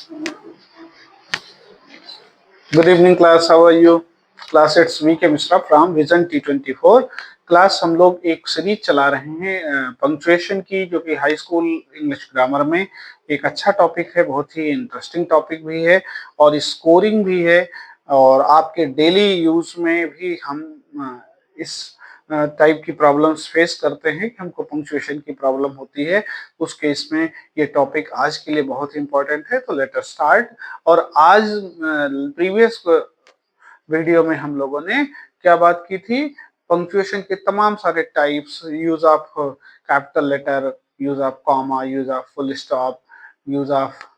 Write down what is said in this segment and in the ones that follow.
Good evening class, how are you? Class it's VK Mishra from Vision T24. Class हम लोग एक series चला रहे हैं पंक्चुएशन की, जो कि हाई स्कूल इंग्लिश ग्रामर में एक अच्छा टॉपिक है, बहुत ही इंटरेस्टिंग टॉपिक भी है और स्कोरिंग भी है। और आपके डेली यूज में भी हम इस टाइप की प्रॉब्लम्स फेस करते हैं कि हमको पंक्चुएशन की प्रॉब्लम होती है। उस केस में ये टॉपिक आज के लिए बहुत इंपॉर्टेंट है। तो लेट अस स्टार्ट। और आज प्रीवियस वीडियो में हम लोगों ने क्या बात की थी? पंक्चुएशन के तमाम सारे types, use of capital letter, use of comma, use of full stop, use of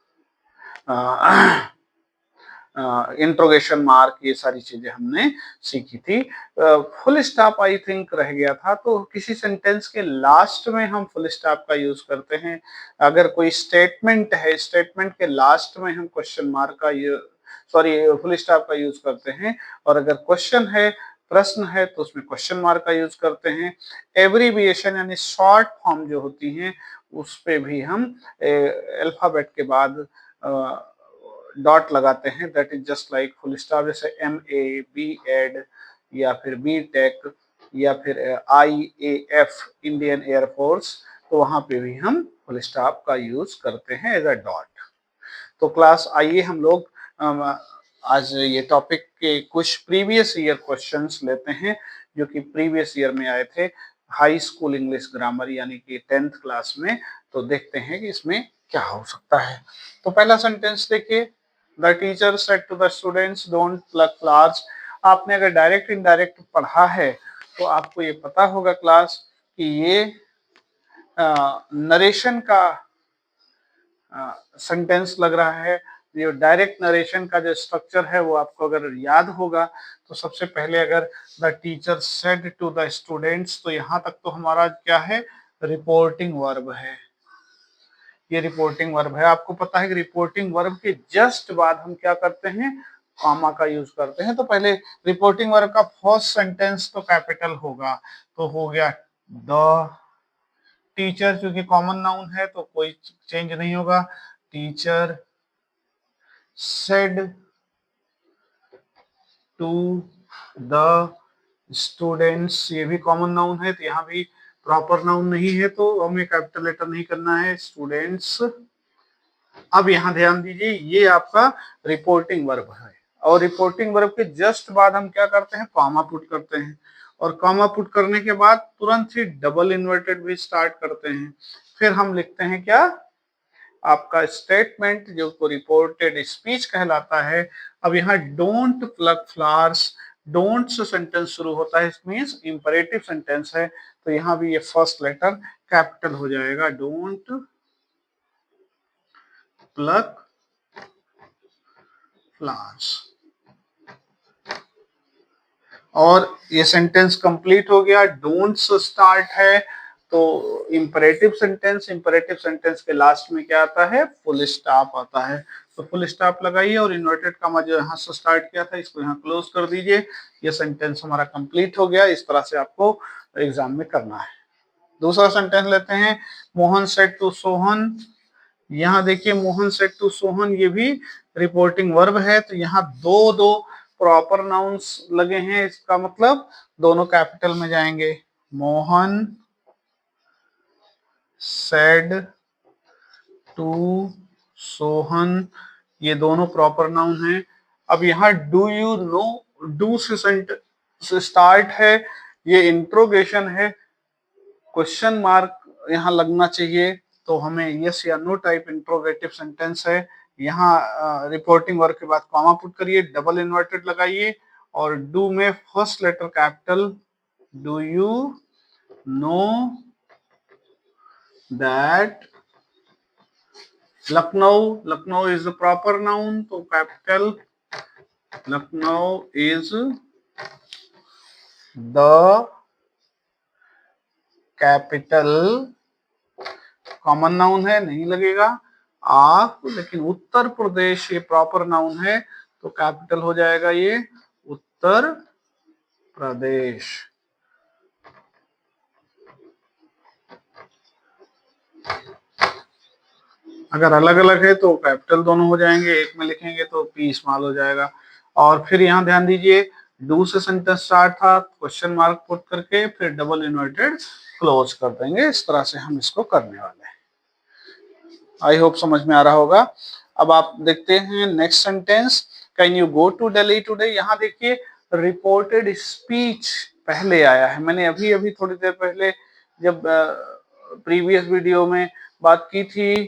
interrogation mark, ये सारी चीजें हमने सीखी थी। फुल स्टॉप आई थिंक रह गया था, तो किसी सेंटेंस के लास्ट में हम फुल स्टॉप का यूज करते हैं। अगर कोई स्टेटमेंट है, स्टेटमेंट के लास्ट में हम क्वेश्चन मार्क का फुल स्टॉप का यूज करते हैं। और अगर क्वेश्चन है, प्रश्न है, तो उसमें क्वेश्चन मार्क का यूज करते हैं। एब्रीविएशन यानी शॉर्ट फॉर्म जो होती हैं, उस पे भी हम अल्फाबेट के बाद डॉट लगाते हैं। That is just like full stop, जैसे MA, BEd या फिर BTech या फिर IAF, इंडियन एयरफोर्स, तो वहां पे भी हम फुल स्टॉप का यूज करते हैं एज अ डॉट। तो क्लास आइए हम लोग आज ये टॉपिक के कुछ प्रीवियस ईयर क्वेश्चंस लेते हैं, जो कि प्रीवियस ईयर में आए थे हाई स्कूल इंग्लिश ग्रामर यानी कि 10th क्लास में। तो देखते हैं कि इसमें क्या हो सकता है। तो पहला सेंटेंस देखिए, the teacher said to the students don't pluck flowers. आपने अगर डायरेक्ट इनडायरेक्ट पढ़ा है तो आपको ये पता होगा क्लास कि ये नरेशन का सेंटेंस लग रहा है। ये डायरेक्ट नरेशन का जो स्ट्रक्चर है वो आपको अगर याद होगा तो सबसे पहले अगर the teacher said to the students, तो यहाँ तक तो हमारा क्या है? रिपोर्टिंग वर्ब है। ये रिपोर्टिंग वर्ब है। आपको पता है कि रिपोर्टिंग वर्ब के जस्ट बाद हम क्या करते हैं? कॉमा का यूज करते हैं। तो पहले रिपोर्टिंग वर्ब का फर्स्ट सेंटेंस तो कैपिटल होगा, तो हो गया द टीचर, क्योंकि कॉमन नाउन है तो कोई चेंज नहीं होगा। Teacher said to the students, ये भी कॉमन नाउन है तो यहाँ भी प्रॉपर नाउन नहीं है तो हमें कैपिटल लेटर नहीं करना है। स्टूडेंट्स। अब यहाँ ध्यान दीजिए, ये आपका रिपोर्टिंग वर्ब है और रिपोर्टिंग वर्ब के जस्ट बाद हम क्या करते हैं? कॉमा पुट करते हैं। और कॉमा पुट करने के बाद तुरंत ही डबल इन्वर्टेड भी स्टार्ट करते हैं। फिर हम लिखते हैं क्या? आपका स्टेटमेंट, जो को रिपोर्टेड स्पीच कहलाता है। अब यहाँ don't pluck flowers, don't say sentence शुरू होता है, मींस इंपरेटिव सेंटेंस है, तो यहाँ भी ये फर्स्ट लेटर कैपिटल हो जाएगा। Don't pluck flowers. और ये सेंटेंस कंप्लीट हो गया। डोंट से स्टार्ट है तो इंपरेटिव सेंटेंस, इंपरेटिव सेंटेंस के लास्ट में क्या आता है? फुल स्टॉप आता है। तो फुल स्टॉप लगाइए और इन्वर्टेड कॉमा जो यहाँ से स्टार्ट किया था इसको यहाँ क्लोज कर दीजिए। ये सेंटेंस हमारा कंप्लीट हो गया। इस तरह से आपको एग्जाम में करना है। दूसरा सेंटेंस लेते हैं, मोहन सेड टू सोहन। यहाँ देखिए, मोहन सेड टू सोहन, ये भी रिपोर्टिंग वर्ब है, तो यहाँ दो दो प्रॉपर नाउन्स लगे हैं। इसका मतलब दोनों कैपिटल में जाएंगे। मोहन सेड टू सोहन, ये दोनों प्रॉपर नाउन है। अब यहाँ डू यू नो, डू से स्टार्ट है, ये इंट्रोगेशन है, क्वेश्चन मार्क यहाँ लगना चाहिए, तो हमें यस या नो टाइप इंट्रोगेटिव सेंटेंस है। यहाँ रिपोर्टिंग वर्ब के बाद कॉमा पुट करिए, डबल इन्वर्टेड लगाइए और डू में first letter capital. Do you know that Lucknow, Lucknow is the proper noun, तो capital. Lucknow is the capital, common noun है नहीं लगेगा आप, लेकिन उत्तर प्रदेश ये प्रॉपर नाउन है तो कैपिटल हो जाएगा ये उत्तर प्रदेश। अगर अलग अलग है तो कैपिटल दोनों हो जाएंगे, एक में लिखेंगे तो पी स्मॉल हो जाएगा। और फिर यहाँ ध्यान दीजिए, डू से सेंटेंस स्टार्ट था, क्वेश्चन मार्क पुट करके फिर डबल इन्वर्टेड क्लोज कर देंगे। इस तरह से हम इसको करने वाले हैं। आई होप समझ में आ रहा होगा। अब आप देखते हैं next sentence, can you go to Delhi today. यहाँ देखिए रिपोर्टेड स्पीच पहले आया है। मैंने अभी अभी थोड़ी देर पहले जब प्रीवियस वीडियो में बात की थी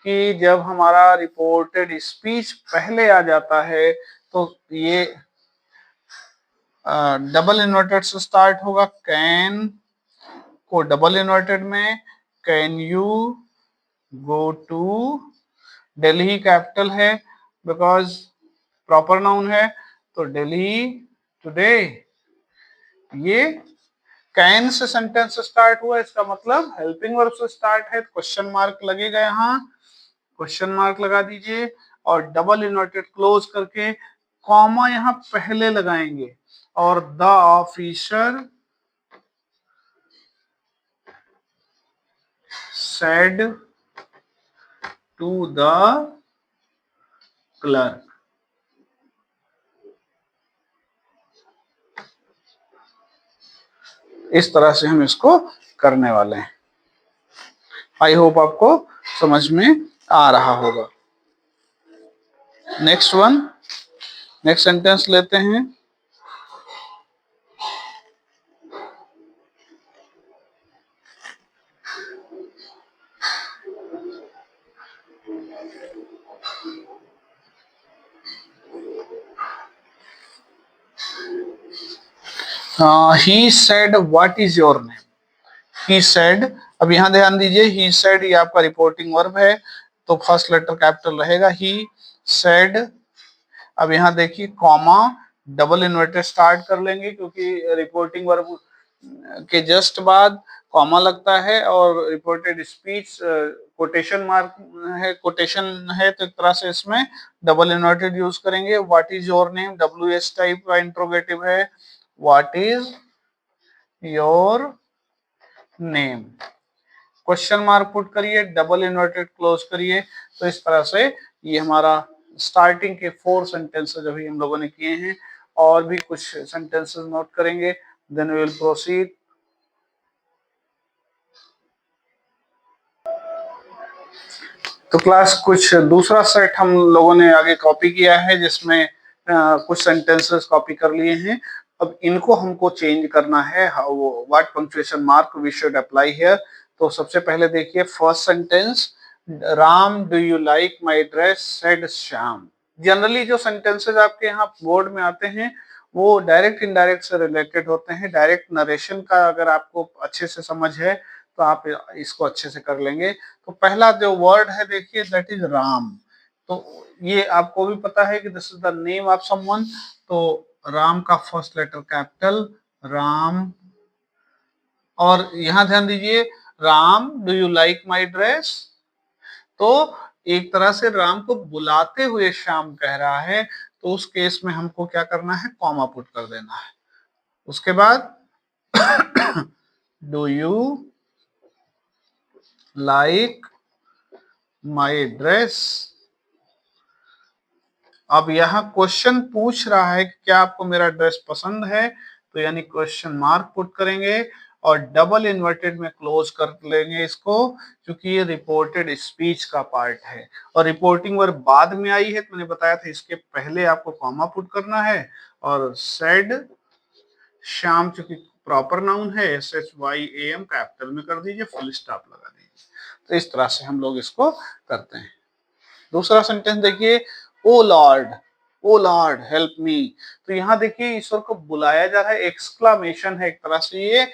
कि जब हमारा रिपोर्टेड स्पीच पहले आ जाता है तो ये डबल इन्वर्टेड से स्टार्ट होगा। कैन को डबल इन्वर्टेड में can you go to, Delhi capital है बिकॉज प्रॉपर नाउन है, तो दिल्ली टुडे। ये कैन से सेंटेंस स्टार्ट हुआ, इसका मतलब हेल्पिंग वर्ब से स्टार्ट है, क्वेश्चन मार्क लगेगा, यहाँ क्वेश्चन मार्क लगा दीजिए और डबल इन्वर्टेड क्लोज करके कॉमा यहाँ पहले लगाएंगे और the officer said to the clerk. इस तरह से हम इसको करने वाले हैं। आई होप आपको समझ में आ रहा होगा। नेक्स्ट सेंटेंस लेते हैं। He said what is your name. He said, अब यहाँ ध्यान दीजिए, ही सेड ये आपका रिपोर्टिंग वर्ब है तो फर्स्ट लेटर कैपिटल रहेगा। ही सेड, अब यहाँ देखिए कॉमा डबल इन्वर्टेड स्टार्ट कर लेंगे क्योंकि रिपोर्टिंग वर्ब के जस्ट बाद कॉमा लगता है और रिपोर्टेड स्पीच कोटेशन मार्क है, कोटेशन है, तो एक तरह से इसमें डबल इन्वर्टेड यूज करेंगे। What is your name, WS type का इंट्रोगेटिव है, what is your name, question mark put करिए, डबल इन्वर्टेड क्लोज करिए। तो इस तरह से ये हमारा स्टार्टिंग के 4 सेंटेंसेस अभी हम लोगों ने किए हैं। और भी कुछ सेंटेंसेस नोट करेंगे, देन वी विल प्रोसीड। तो क्लास कुछ दूसरा सेट हम लोगों ने आगे कॉपी किया है जिसमें कुछ सेंटेंसेस कॉपी कर लिए हैं। अब इनको हमको चेंज करना है, what punctuation mark we should apply here. तो सबसे पहले देखिए first sentence, Ram do you like my dress said Shyam. Generally जो सेंटेंसेस आपके यहाँ बोर्ड में आते हैं वो डायरेक्ट इनडायरेक्ट से रिलेटेड होते हैं। डायरेक्ट नरेशन का अगर आपको अच्छे से समझ है तो आप इसको अच्छे से कर लेंगे। तो पहला जो वर्ड है देखिए दैट इज राम। तो ये आपको भी पता है कि this is the name of someone. तो राम का फर्स्ट लेटर कैपिटल, राम। और यहाँ ध्यान दीजिए, Ram do you like my dress, तो एक तरह से राम को बुलाते हुए श्याम कह रहा है, तो उस केस में हमको क्या करना है, कॉमा पुट कर देना है। उसके बाद do you like my dress. अब यहाँ क्वेश्चन पूछ रहा है कि क्या आपको मेरा ड्रेस पसंद है, तो यानी क्वेश्चन मार्क पुट करेंगे और डबल इन्वर्टेड में क्लोज कर लेंगे इसको, क्योंकि ये रिपोर्टेड स्पीच का पार्ट है और रिपोर्टिंग वर्ब बाद में आई है। तो मैंने बताया था इसके पहले आपको कॉमा पुट करना है। और सेड श्याम चूंकि प्रॉपर नाउन है, SHYAM कैपिटल में कर दीजिए, फुल स्टॉप लगा दीजिए। तो इस तरह से हम लोग इसको करते हैं। दूसरा सेंटेंस देखिए, ओ लॉर्ड हेल्प मी। तो यहाँ देखिए ईश्वर को बुलाया जा रहा है, एक्सक्लामेशन है एक तरह से ये।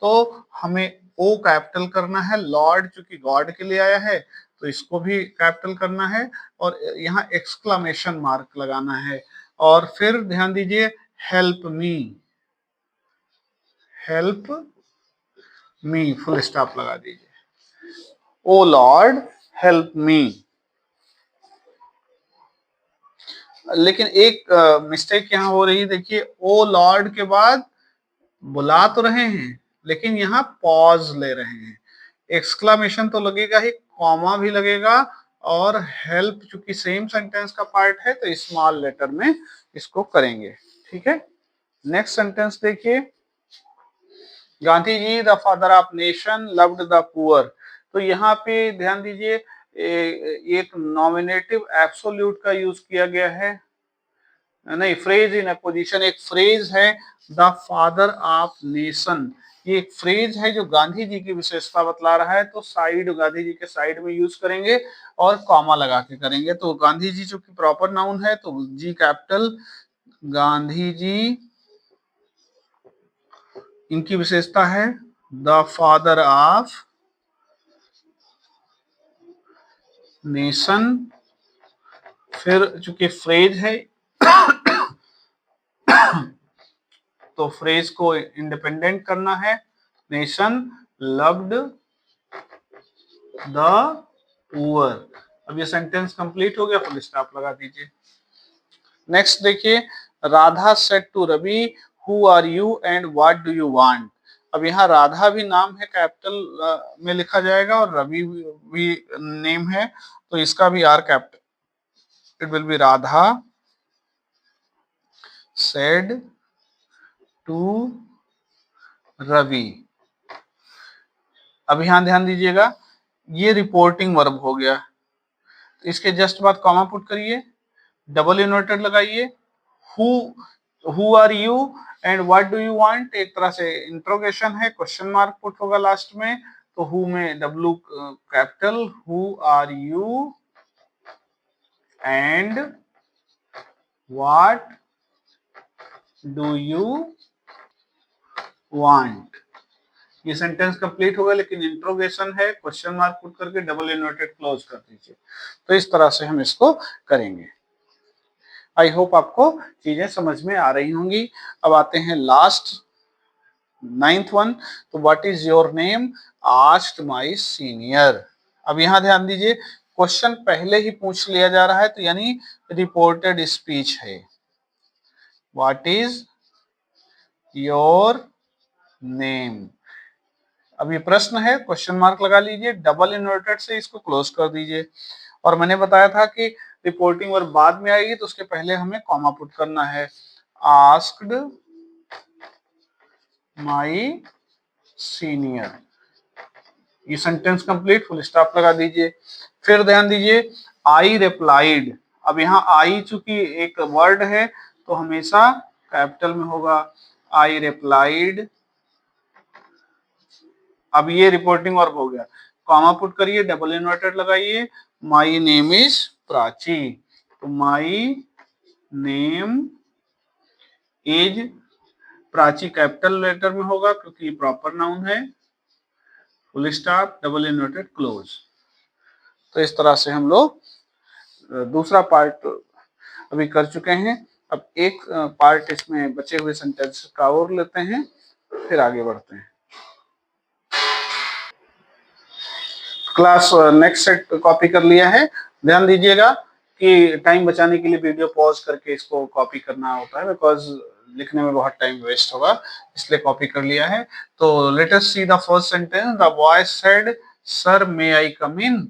तो हमें ओ कैपिटल करना है, लॉर्ड चूंकि गॉड के लिए आया है तो इसको भी कैपिटल करना है और यहाँ एक्सक्लामेशन मार्क लगाना है। और फिर ध्यान दीजिए, हेल्प मी फुल स्टॉप लगा दीजिए। ओ लॉर्ड हेल्प मी। लेकिन एक मिस्टेक यहाँ हो रही है, देखिए ओ लॉर्ड के बाद बुला तो रहे हैं लेकिन यहाँ पॉज ले रहे हैं। एक्सक्लामेशन तो लगेगा ही, कॉमा भी लगेगा और हेल्प चूंकि सेम सेंटेंस का पार्ट है तो स्मॉल लेटर में इसको करेंगे। ठीक है, नेक्स्ट सेंटेंस देखिए, Gandhi ji the father of nation loved the poor. तो यहाँ पे ध्यान दीजिए एक नॉमिनेटिव एब्सोल्यूट का यूज किया गया है, नहीं फ्रेज इन अपोजिशन, एक फ्रेज है द फादर ऑफ नेशन, ये एक फ्रेज है जो गांधी जी की विशेषता बतला रहा है, तो साइड गांधी जी के साइड में यूज करेंगे और कॉमा लगा के करेंगे। तो गांधी जी चूंकि प्रॉपर नाउन है तो जी कैपिटल, गांधी जी इनकी विशेषता है द फादर ऑफ नेशन, फिर चूंकि फ्रेज है तो फ्रेज को इंडिपेंडेंट करना है, नेशन लव्ड द पुअर। अब ये सेंटेंस कंप्लीट हो गया, फुल स्टॉप लगा दीजिए। नेक्स्ट देखिए, Radha said to Ravi who are you and what do you want. अब यहाँ राधा भी नाम है, कैपिटल में लिखा जाएगा, और रवि भी नेम है, तो इसका भी R capital, it will be Radha said to Ravi. अब यहाँ ध्यान दीजिएगा, ये रिपोर्टिंग वर्ब हो गया, तो इसके जस्ट बाद कॉमा पुट करिए, डबल इन्वर्टेड लगाइए, who are you and what do you want, एक तरह से इंट्रोगेशन है, क्वेश्चन मार्क पुट होगा लास्ट में, तो हु में W capital, who are you and what do you want. ये सेंटेंस कंप्लीट होगा, लेकिन इंट्रोगेशन है, क्वेश्चन मार्क पुट करके डबल इन्वर्टेड क्लोज कर दीजिए। तो इस तरह से हम इसको करेंगे। आई होप आपको चीजें समझ में आ रही होंगी। अब आते हैं लास्ट 9th वन, तो what is your name asked my senior. अब यहाँ ध्यान दीजिए, क्वेश्चन पहले ही पूछ लिया जा रहा है, तो यानी रिपोर्टेड स्पीच है। व्हाट इज योर नेम, अब ये प्रश्न है, क्वेश्चन मार्क लगा लीजिए, डबल इन्वर्टेड से इसको क्लोज कर दीजिए। और मैंने बताया था कि रिपोर्टिंग वर्ब बाद में आएगी, तो उसके पहले हमें कॉमा पुट करना है, आस्क्ड माय सीनियर। ये सेंटेंस कंप्लीट, फुल स्टॉप लगा दीजिए। फिर ध्यान दीजिए, आई रिप्लाइड। अब यहाँ आई चूंकि एक वर्ड है तो हमेशा कैपिटल में होगा, आई रिप्लाइड। अब ये रिपोर्टिंग वर्ब हो गया, कॉमा पुट करिए, डबल इन्वर्टेड लगाइए, माई नेम इज प्राची। तो my name is Prachi capital letter में होगा क्योंकि प्रॉपर नाउन है, full stop, double inverted close. तो इस तरह से हम लोग दूसरा पार्ट अभी कर चुके हैं। अब एक पार्ट इसमें बचे हुए सेंटेंस का और लेते हैं, फिर आगे बढ़ते हैं। क्लास नेक्स्ट सेट कॉपी कर लिया है। ध्यान दीजिएगा कि टाइम बचाने के लिए वीडियो पॉज करके इसको कॉपी करना होता है, बिकॉज लिखने में बहुत टाइम वेस्ट होगा, इसलिए कॉपी कर लिया है। तो let us see the first sentence, the boy said sir may I come in.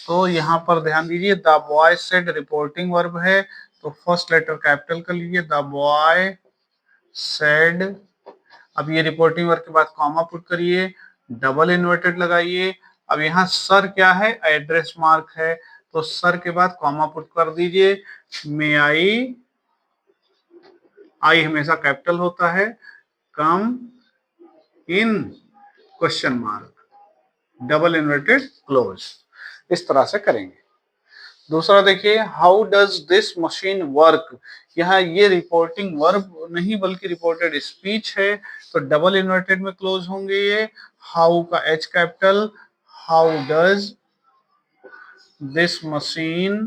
तो यहाँ पर ध्यान दीजिए, the boy said reporting verb है, तो फर्स्ट लेटर कैपिटल कर लीजिए, द बॉय सेड। अब ये रिपोर्टिंग वर्ब के बाद कॉमा पुट करिए, डबल इन्वर्टेड लगाइए। अब यहाँ सर क्या है, एड्रेस मार्क है, तो सर के बाद कॉमा पुट कर दीजिए, मे आई, आई हमेशा कैपिटल होता है, come in question mark, double inverted close. इस तरह से करेंगे। दूसरा देखिए, how does this machine work. यहाँ ये रिपोर्टिंग वर्ब नहीं बल्कि रिपोर्टेड स्पीच है, तो डबल इन्वर्टेड में क्लोज होंगे ये, हाउ का H capital, how does this machine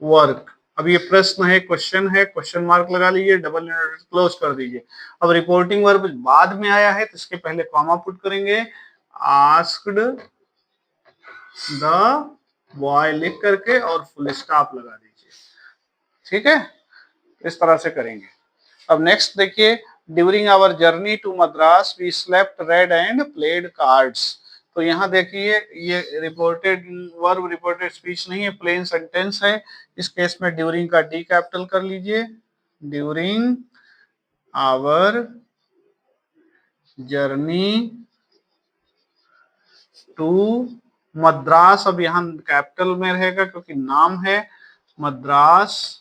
work. अब ये प्रश्न है, क्वेश्चन है, क्वेश्चन मार्क लगा लीजिए, डबल इन्वर्टेड क्लोज कर दीजिए। अब रिपोर्टिंग वर्ब बाद में आया है तो इसके पहले कॉमा पुट करेंगे, आस्क्ड द बॉय लिख करके और फुल स्टॉप लगा दीजिए। ठीक है, इस तरह से करेंगे। अब नेक्स्ट देखिए, during our journey to Madras we slept, read and played cards. तो यहाँ देखिए ये रिपोर्टेड वर्ब रिपोर्टेड स्पीच नहीं है, प्लेन सेंटेंस है। इस केस में ड्यूरिंग का डी कैपिटल कर लीजिए, during our journey to Madras. अब यहाँ कैपिटल में रहेगा क्योंकि नाम है मद्रास।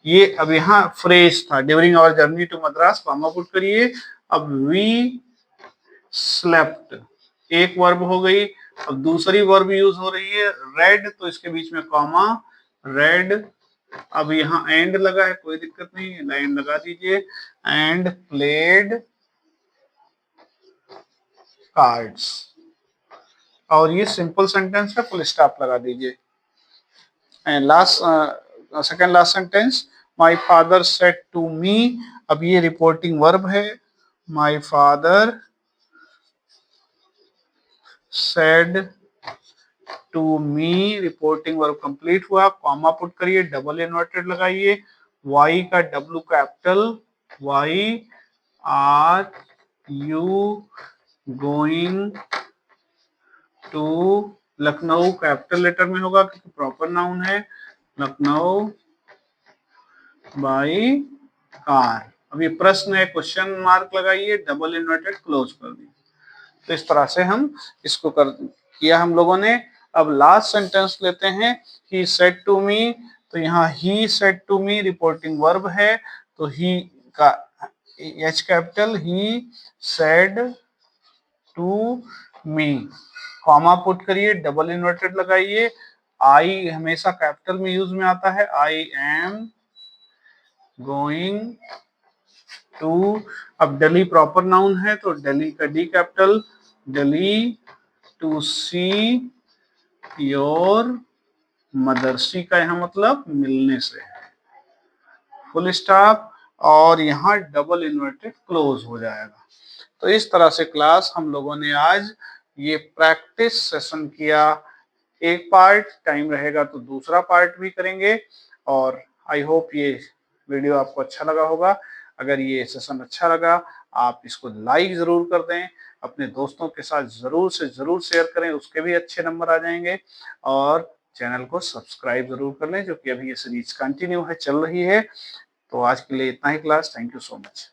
ये अब यहाँ फ्रेज था, during our journey to Madras, comma put करिए। अब वी स्लेप्ट, एक वर्ब हो गई। अब दूसरी वर्ब यूज हो रही है रेड, तो इसके बीच में कॉमा, रेड। अब यहाँ एंड लगा है, कोई दिक्कत नहीं, एंड लगा दीजिए। एंड प्लेड कार्ड्स, और ये सिंपल सेंटेंस है, फुल स्टॉप लगा दीजिए। And last second last sentence, my father said to me. अब ये रिपोर्टिंग वर्ब है, my father said to me, reporting verb complete हुआ, कॉमा पुट करिए, डबल इन्वर्टेड लगाइए। वाई का W capital, why are you going to Lucknow, capital letter में होगा क्योंकि प्रॉपर नाउन है, लखनऊ बाई कार। अब ये प्रश्न है, क्वेश्चन मार्क लगाइए, डबल इन्वर्टेड क्लोज कर दी। तो इस तरह से हम इसको किया हम लोगों ने। अब लास्ट सेंटेंस लेते हैं, ही सेड टू मी। तो यहाँ he said to me reporting verb है, तो ही का H capital, he said to me, comma put करिए, डबल इन्वर्टेड लगाइए। आई हमेशा कैपिटल में यूज में आता है, आई एम गोइंग टू। अब दिल्ली प्रॉपर नाउन है तो दिल्ली का D capital, Delhi to see your mother. See का यहाँ मतलब मिलने से है, फुल स्टॉप, और यहाँ डबल इन्वर्टेड क्लोज हो जाएगा। तो इस तरह से क्लास हम लोगों ने आज ये प्रैक्टिस सेशन किया। एक पार्ट टाइम रहेगा तो दूसरा पार्ट भी करेंगे, और आई होप ये वीडियो आपको अच्छा लगा होगा। अगर ये सेशन अच्छा लगा, आप इसको लाइक जरूर कर दें, अपने दोस्तों के साथ जरूर से जरूर शेयर करें, उसके भी अच्छे नंबर आ जाएंगे। और चैनल को सब्सक्राइब जरूर कर लें, जो कि अभी ये सीरीज कंटिन्यू है, चल रही है। तो आज के लिए इतना ही class. Thank you so much.